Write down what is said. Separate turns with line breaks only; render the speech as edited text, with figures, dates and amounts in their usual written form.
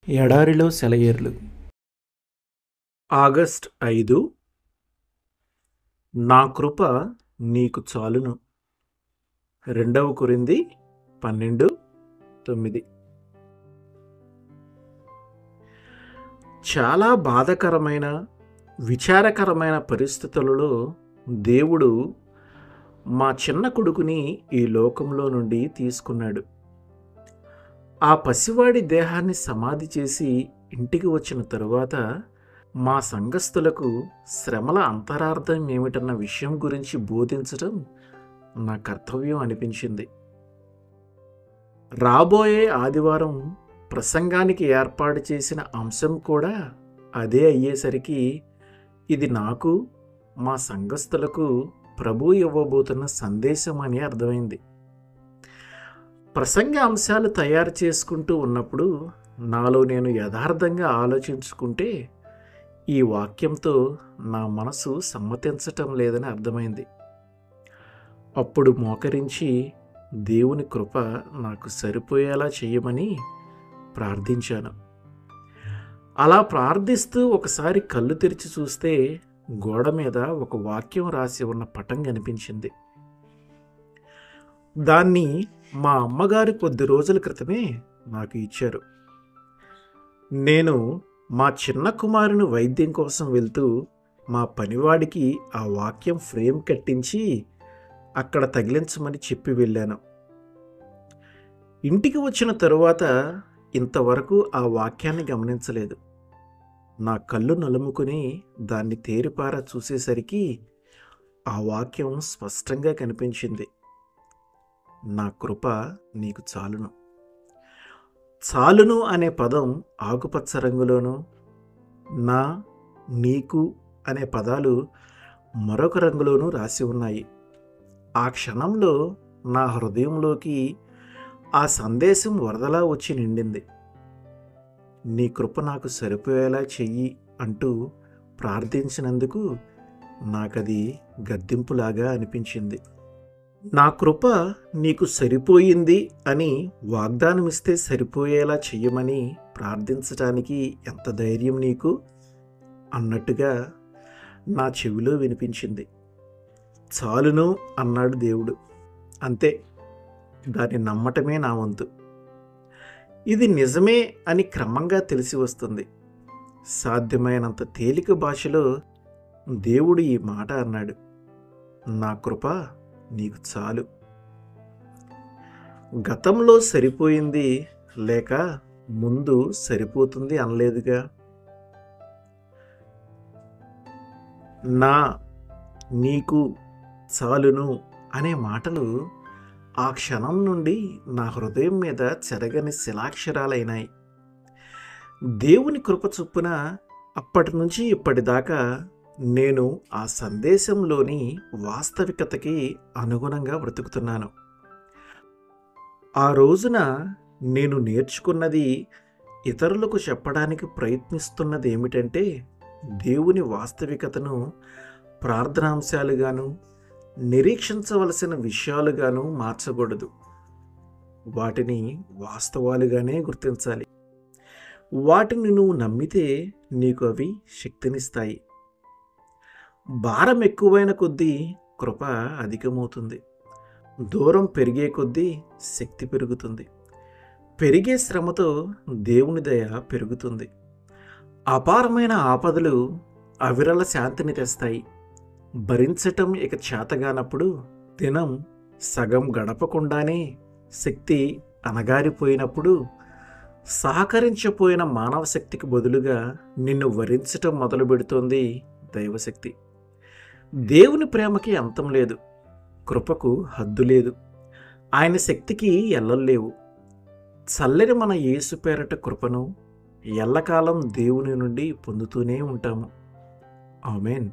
ఎడారిలో సెలయేర్లు. ఆగస్ట్ 5. నా కృప నీకు చాలును. 2 కొరింథీ 12:9. చాలా బాధాకరమైన, విచారకరమైన పరిస్థితులలో దేవుడు మా చిన్న కొడుకుని ఈ లోకంలో నుండి తీసుకున్నాడు. ఆ పసివాడి దేహాన్ని సమాధి చేసి ఇంటికి వచ్చిన తరువాత మా సంఘస్థులకు శ్రమల అంతరార్థం ఏమిటన్న విషయం గురించి బోధించడం నా కర్తవ్యం అనిపించింది. రాబోయే ఆదివారం ప్రసంగానికి ఏర్పాటు చేసిన అంశం కూడా అదే అయ్యేసరికి ఇది నాకు, మా సంఘస్థులకు ప్రభువు ఇవ్వబోతున్న సందేశం అని అర్థమైంది. ప్రసంగ అంశాలు తయారు చేసుకుంటూ ఉన్నప్పుడు నాలో నేను యథార్థంగా ఆలోచించుకుంటే ఈ వాక్యంతో నా మనసు సమ్మతించటం లేదని అర్థమైంది. అప్పుడు మోకరించి దేవుని కృప నాకు సరిపోయేలా చేయమని ప్రార్థించాను. అలా ప్రార్థిస్తూ ఒకసారి కళ్ళు తెరిచి చూస్తే గోడ మీద ఒక వాక్యం రాసి ఉన్న పటం కనిపించింది. దాన్ని మా అమ్మగారు కొద్ది రోజుల క్రితమే నాకు ఇచ్చారు. నేను మా చిన్న కుమారుని వైద్యం కోసం వెళ్తూ మా పనివాడికి ఆ వాక్యం ఫ్రేమ్ కట్టించి అక్కడ తగిలించమని చెప్పి వెళ్ళాను. ఇంటికి వచ్చిన తరువాత ఇంతవరకు ఆ వాక్యాన్ని గమనించలేదు. నా కళ్ళు నలుముకుని దాన్ని తేరిపారా చూసేసరికి ఆ వాక్యం స్పష్టంగా కనిపించింది. నా కృప నీకు చాలును. చాలును అనే పదం ఆకుపచ్చ రంగులోను, నా, నీకు అనే పదాలు మరొక రంగులోనూ రాసి ఉన్నాయి. ఆ క్షణంలో నా హృదయంలోకి ఆ సందేశం వరదలా వచ్చి నిండింది. నీ కృప నాకు సరిపోయేలా చెయ్యి అంటూ ప్రార్థించినందుకు నాకది గద్దింపులాగా అనిపించింది. నా కృప నీకు సరిపోయింది అని వాగ్దానమిస్తే సరిపోయేలా చెయ్యమని ప్రార్థించటానికి ఎంత ధైర్యం నీకు అన్నట్టుగా నా చెవిలో వినిపించింది. చాలును అన్నాడు దేవుడు. అంతే, దాన్ని నమ్మటమే నా వంతు. ఇది నిజమే అని క్రమంగా తెలిసి వస్తుంది. సాధ్యమైనంత తేలిక భాషలో దేవుడు ఈ మాట అన్నాడు, నా కృప నీకు చాలు. గతంలో సరిపోయింది లేక ముందు సరిపోతుంది అనలేదుగా. నా, నీకు, చాలును అనే మాటలు ఆ క్షణం నుండి నా హృదయం మీద చెరగని శిలాక్షరాలైనాయి. దేవుని కృప చొప్పున అప్పటి నుంచి ఇప్పటిదాకా నేను ఆ సందేశంలోని వాస్తవికతకి అనుగుణంగా బ్రతుకుతున్నాను. ఆ రోజున నేను నేర్చుకున్నది, ఇతరులకు చెప్పడానికి ప్రయత్నిస్తున్నది ఏమిటంటే దేవుని వాస్తవికతను ప్రార్థనాంశాలుగాను, నిరీక్షించవలసిన విషయాలుగాను మార్చకూడదు. వాటిని వాస్తవాలుగానే గుర్తించాలి. వాటిని నువ్వు నమ్మితే నీకు అవి శక్తినిస్తాయి. భారం ఎక్కువైన కొద్దీ కృప అధికమవుతుంది. దూరం పెరిగే కొద్దీ శక్తి పెరుగుతుంది. పెరిగే శ్రమతో దేవుని దయ పెరుగుతుంది. అపారమైన ఆపదలు అవిరళ శాంతిని తెస్తాయి. భరించటం ఇక చేతగానప్పుడు, దినం సగం గడపకుండానే శక్తి అణగారిపోయినప్పుడు, సహకరించపోయిన మానవ శక్తికి బదులుగా నిన్ను వరించటం మొదలు పెడుతోంది దైవశక్తి. దేవుని ప్రేమకి అంతం లేదు, కృపకు హద్దు లేదు, ఆయన శక్తికి ఎల్లలేవు. చల్లని మన యేసు పేరట కృపను ఎల్లకాలం దేవుని నుండి పొందుతూనే ఉంటాము. ఆమేన్.